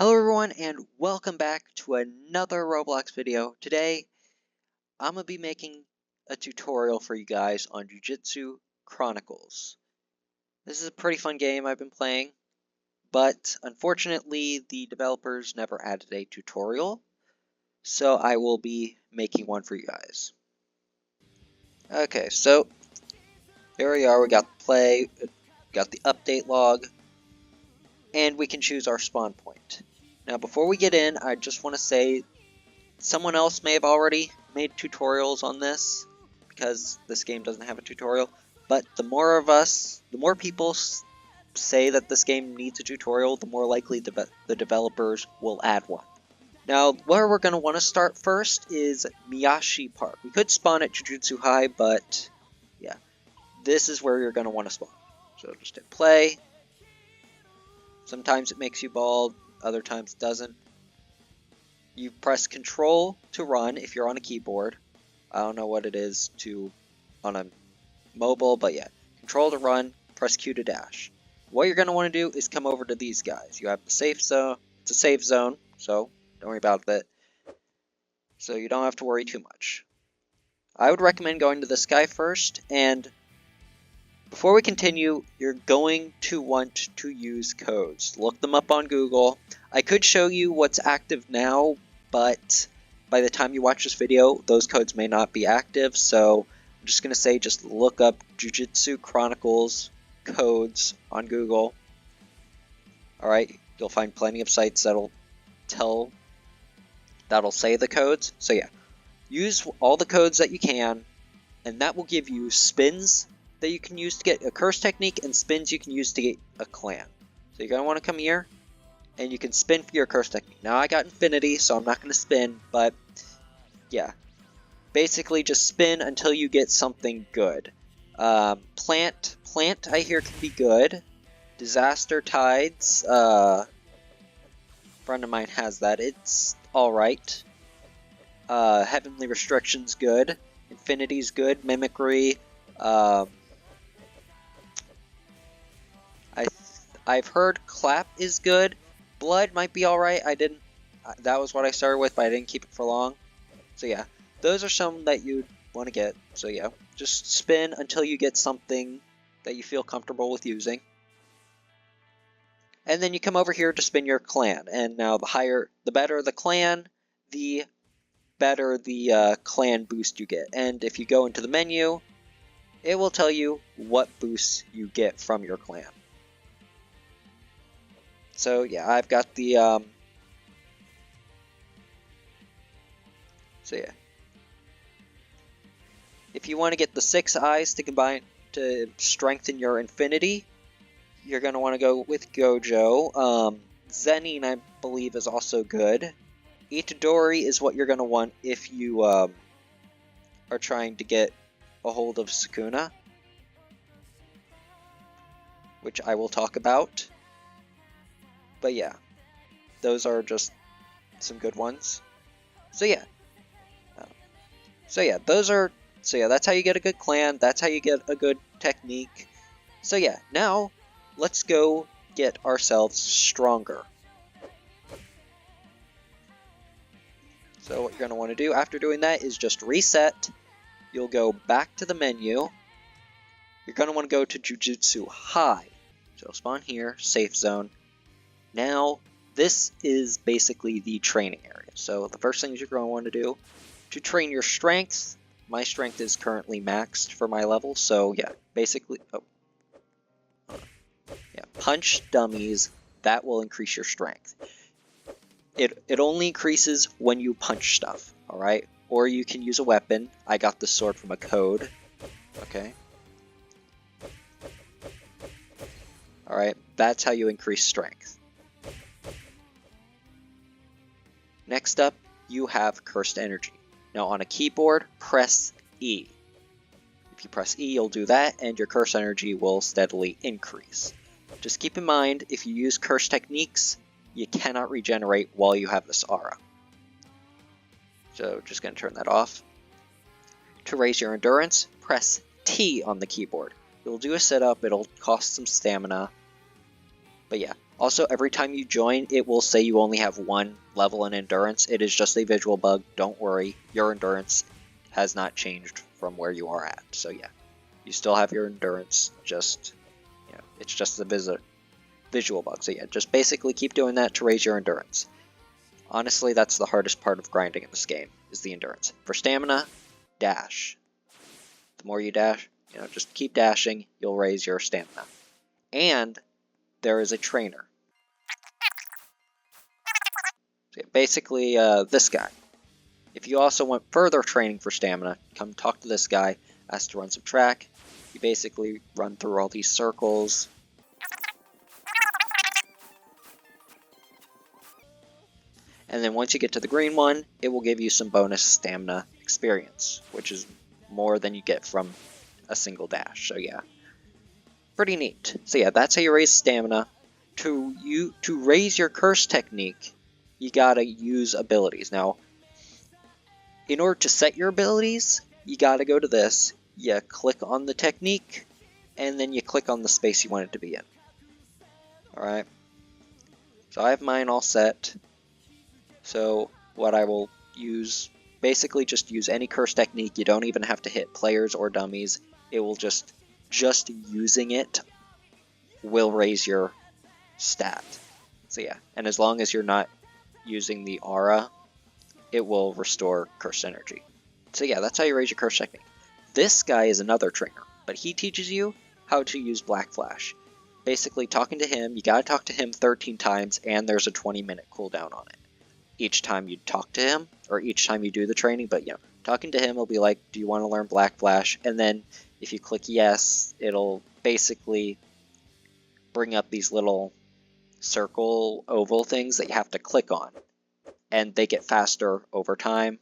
Hello everyone and welcome back to another Roblox video. Today I'm going to be making a tutorial for you guys on Jujutsu Chronicles. This is a pretty fun game I've been playing, but unfortunately the developers never added a tutorial, so I will be making one for you guys. Okay, so here we are, we got the play, got the update log, and we can choose our spawn point. Now before we get in, I just want to say someone else may have already made tutorials on this because this game doesn't have a tutorial, but the more people say that this game needs a tutorial, the more likely the developers will add one. Now, where we're going to want to start first is Miyashi Park. We could spawn at Jujutsu High, but yeah, this is where you're going to want to spawn. So just hit play. Sometimes it makes you bald, other times it doesn't. You press Control to run if you're on a keyboard. I don't know what it is on a mobile, but yeah. Control to run, press Q to dash. What you're going to want to do is come over to these guys. You have the safe zone. It's a safe zone, so don't worry about that. So you don't have to worry too much. I would recommend going to this guy first, and before we continue, you're going to want to use codes. Look them up on Google. I could show you what's active now, but by the time you watch this video, those codes may not be active, so I'm just going to say just look up Jujutsu Chronicles codes on Google. Alright, you'll find plenty of sites that'll say the codes. So yeah, use all the codes that you can, and that will give you spins that you can use to get a curse technique and spins you can use to get a clan. So you're going to want to come here and you can spin for your curse technique. Now I got infinity, so I'm not going to spin, but yeah. Basically just spin until you get something good. Plant I hear can be good. Disaster tides, a friend of mine has that. It's alright. Heavenly restriction's good. Infinity's good. Mimicry. I've heard clap is good. Blood might be alright. That was what I started with, but I didn't keep it for long. So yeah, those are some that you'd want to get. So yeah, just spin until you get something that you feel comfortable with using. And then you come over here to spin your clan. And now the better the clan, the better the clan boost you get. And if you go into the menu, it will tell you what boosts you get from your clan. So yeah, I've got the so yeah. If you want to get the 6 eyes to combine to strengthen your infinity, you're going to want to go with Gojo. Zenin, I believe, is also good. Itadori is what you're going to want if you are trying to get a hold of Sukuna, which I will talk about. But yeah, those are just some good ones. So yeah, that's how you get a good clan. That's how you get a good technique. So yeah, now let's go get ourselves stronger. So what you're going to want to do after doing that is just reset. You'll go back to the menu. You're going to want to go to Jujutsu High. So spawn here, safe zone. Now, this is basically the training area. So the first things you're going to want to do to train your strength. My strength is currently maxed for my level, so yeah, basically, punch dummies. That will increase your strength. It only increases when you punch stuff, alright? Or you can use a weapon. I got this sword from a code. Okay. Alright, that's how you increase strength. Next up, you have cursed energy. Now on a keyboard, press E. If you press E, you'll do that, and your curse energy will steadily increase. Just keep in mind, if you use curse techniques, you cannot regenerate while you have this aura. So just going to turn that off. To raise your endurance, press T on the keyboard. You'll do a sit-up, it'll cost some stamina. But yeah, Also, every time you join, it will say you only have 1 level in endurance. It is just a visual bug. Don't worry. Your endurance has not changed from where you are at. So yeah, you still have your endurance. Just, it's just a visual bug. So yeah, just basically keep doing that to raise your endurance. Honestly, that's the hardest part of grinding in this game, is the endurance. For stamina, dash. The more you dash, just keep dashing, you'll raise your stamina. And there is a trainer. So yeah, basically, this guy. If you also want further training for stamina, come talk to this guy, ask to run some track. You basically run through all these circles. And then once you get to the green one, it will give you some bonus stamina experience, which is more than you get from a single dash. So yeah, pretty neat. So yeah, that's how you raise stamina. To raise your curse technique, you gotta use abilities. Now, in order to set your abilities, you gotta go to this. You click on the technique, and then you click on the space you want it to be in. Alright, so I have mine all set. So what I will use, basically just use any curse technique. You don't even have to hit players or dummies. It will just using it will raise your stat. So yeah, and as long as you're not using the aura, it will restore curse energy. So yeah, that's how you raise your curse technique. This guy is another trainer, but he teaches you how to use Black Flash. Basically, talking to him, you gotta talk to him 13 times, and there's a 20-minute cooldown on it. Each time you talk to him, or each time you do the training, but talking to him will be like, do you want to learn Black Flash? And then if you click yes, it'll basically bring up these little circle oval things that you have to click on, and they get faster over time.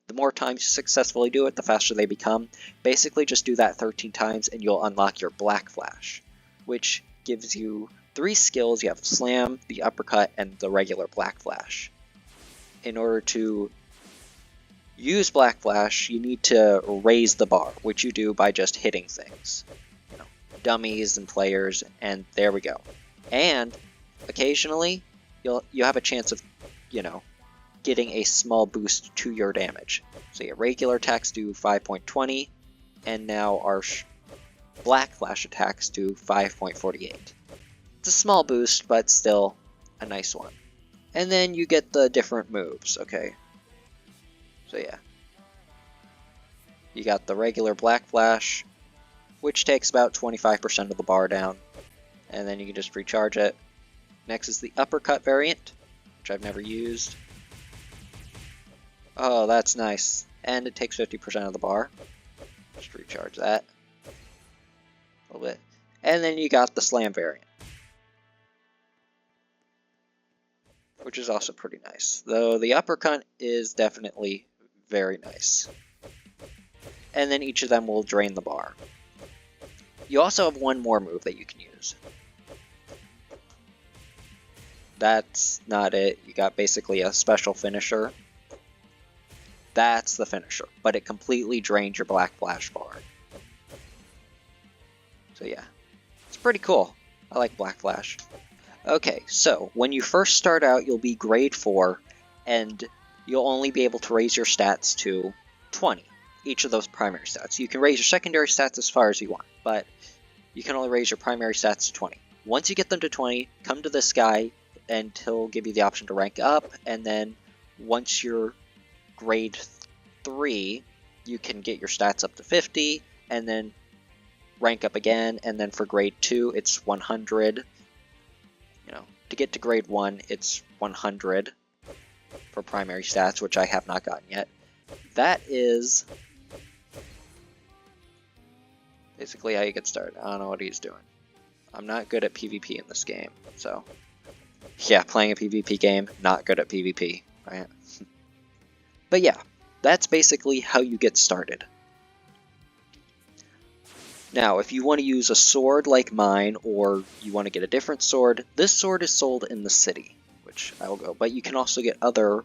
The more times you successfully do it, the faster they become. Basically just do that 13 times and you'll unlock your Black Flash, which gives you 3 skills. You have Slam, the Uppercut, and the regular Black Flash. In order to use Black Flash, you need to raise the bar, which you do by just hitting things. Dummies and players, and there we go. And occasionally, you have a chance of, getting a small boost to your damage. So yeah, regular attacks do 5.20, and now our Black Flash attacks do 5.48. It's a small boost, but still a nice one. And then you get the different moves, okay? So yeah. You got the regular Black Flash, which takes about 25% of the bar down. And then you can just recharge it. Next is the Uppercut variant, which I've never used. Oh, that's nice. And it takes 50% of the bar. Just recharge that a little bit. And then you got the Slam variant, which is also pretty nice. Though the Uppercut is definitely very nice. And then each of them will drain the bar. You also have one more move that you can use. That's not it. You got basically a special finisher. That's the finisher, but it completely drains your Black Flash bar. So yeah, it's pretty cool. I like Black Flash. Okay, so when you first start out, you'll be grade 4, and you'll only be able to raise your stats to 20, each of those primary stats. You can raise your secondary stats as far as you want, but you can only raise your primary stats to 20. Once you get them to 20, come to this guy, and he'll give you the option to rank up, and then once you're grade 3, you can get your stats up to 50, and then rank up again, and then for grade 2, it's 100. To get to grade 1, it's 100 for primary stats, which I have not gotten yet. That is basically how you get started. I don't know what he's doing. I'm not good at PvP in this game, so yeah, playing a PvP game, not good at PvP, right? But yeah, that's basically how you get started. Now, if you want to use a sword like mine, or you want to get a different sword, this sword is sold in the city, which I will go. But you can also get other,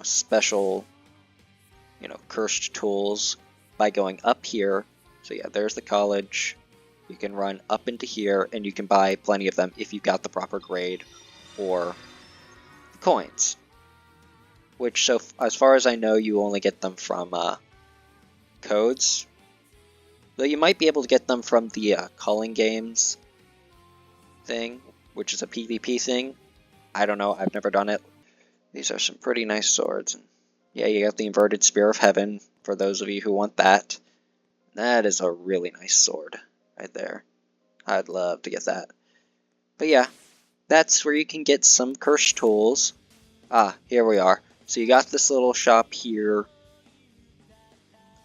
special, cursed tools by going up here. So yeah, there's the college. you can run up into here, and you can buy plenty of them if you've got the proper grade or coins. Which, so as far as I know, you only get them from codes. Though you might be able to get them from the Culling Games thing, which is a PvP thing. I don't know, I've never done it. These are some pretty nice swords. Yeah, you got the Inverted Spear of Heaven, for those of you who want that. That is a really nice sword, right there. I'd love to get that. But yeah, that's where you can get some cursed tools. Ah, here we are. So you got this little shop here.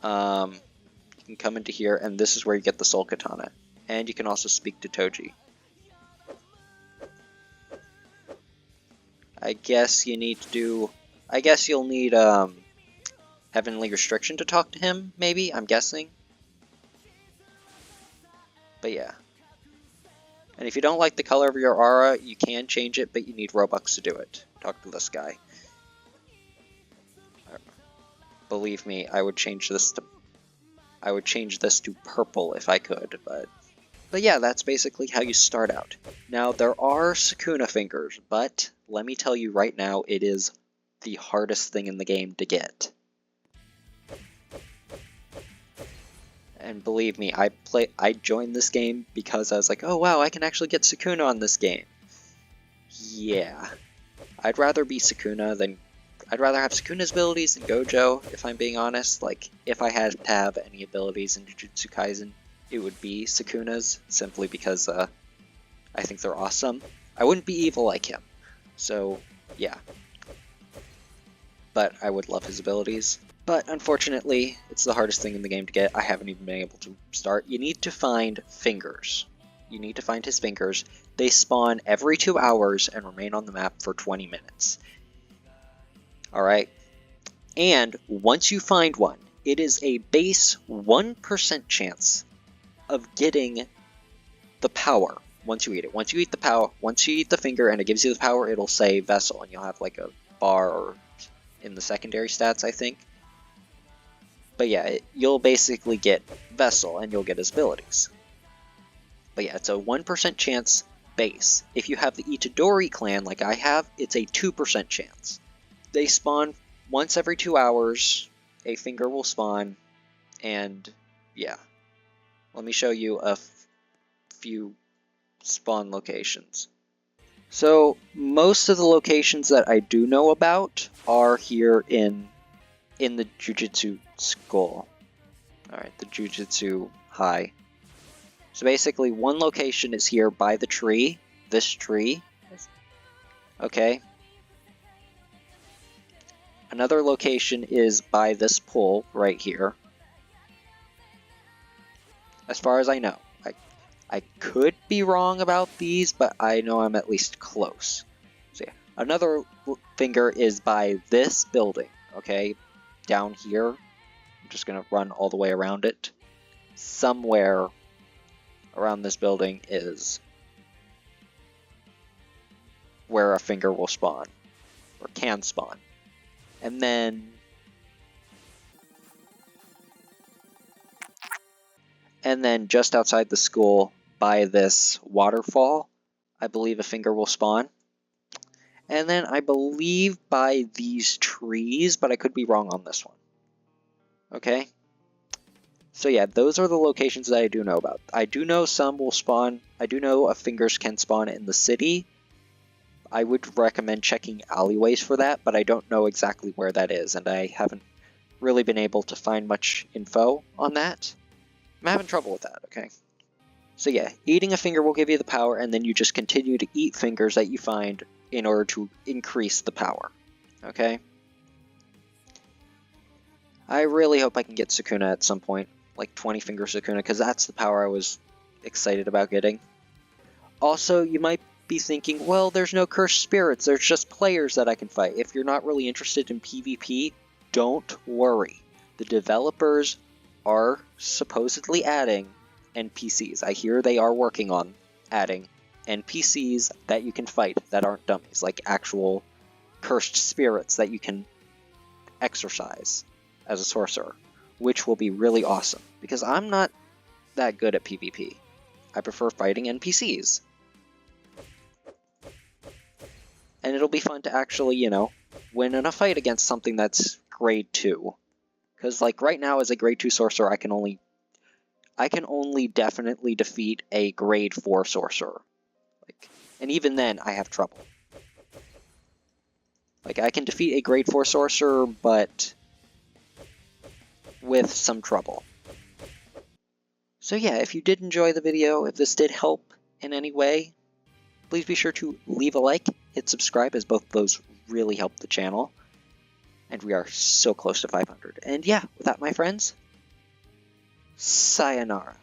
You can come into here, and this is where you get the Soul Katana. And you can also speak to Toji. I guess you need to do... I guess you'll need, Heavenly Restriction to talk to him, maybe? I'm guessing. But yeah. And if you don't like the color of your aura, you can change it, but you need Robux to do it. Talk to this guy. Believe me, I would change this to purple if I could, but yeah, that's basically how you start out. Now, there are Sukuna fingers, but let me tell you right now, it is the hardest thing in the game to get. And believe me, I joined this game because I was like, oh wow, I can actually get Sukuna on this game. Yeah. I'd rather have Sukuna's abilities than Gojo, if I'm being honest. Like, if I had to have any abilities in Jujutsu Kaisen, it would be Sukuna's, simply because I think they're awesome. I wouldn't be evil like him, so yeah. But I would love his abilities. But unfortunately, it's the hardest thing in the game to get. I haven't even been able to start. You need to find fingers. You need to find his fingers. They spawn every 2 hours and remain on the map for 20 minutes. Alright? And once you find one, it is a base 1% chance of getting the power once you eat it. Once you eat the finger and it gives you the power, it'll say Vessel, and you'll have like a bar in the secondary stats, I think. But yeah, you'll basically get Vessel, and you'll get his abilities. But yeah, it's a 1% chance base. If you have the Itadori clan like I have, it's a 2% chance. They spawn once every 2 hours, a finger will spawn, and yeah. Let me show you a few spawn locations. So, most of the locations that I do know about are here in the Jujutsu School. Alright, the Jujutsu High. So basically, one location is here by the tree. This tree. Okay. Another location is by this pool right here. As far as I know. I could be wrong about these, but I know I'm at least close. So yeah. Another finger is by this building. Okay. Down here. I'm just going to run all the way around it. Somewhere around this building is where a finger will spawn, or can spawn. And then just outside the school, by this waterfall, I believe a finger will spawn. And then I believe by these trees, but I could be wrong on this one. Okay? So yeah, those are the locations that I do know about. I do know some will spawn. I do know a fingers can spawn in the city. I would recommend checking alleyways for that, but I don't know exactly where that is, and I haven't really been able to find much info on that. I'm having trouble with that, okay? So yeah, eating a finger will give you the power, and then you just continue to eat fingers that you find in order to increase the power, okay? I really hope I can get Sukuna at some point, like 20 finger Sukuna, because that's the power I was excited about getting. Also, you might be thinking, well, there's no cursed spirits, there's just players that I can fight. If you're not really interested in PvP, don't worry. The developers are supposedly adding NPCs. I hear they are working on adding NPCs that you can fight that aren't dummies, like actual cursed spirits that you can exorcise as a sorcerer, which will be really awesome, because I'm not that good at PvP. I prefer fighting NPCs. And it'll be fun to actually, you know, win in a fight against something that's grade 2. Because, like, right now as a grade 2 sorcerer, I can only definitely defeat a grade 4 sorcerer. Like, and even then, I have trouble. Like, I can defeat a grade 4 sorcerer, but with some trouble. So yeah, if you did enjoy the video, if this did help in any way, please be sure to leave a like, hit subscribe, as both of those really help the channel. And we are so close to 500. And yeah, with that, my friends, sayonara.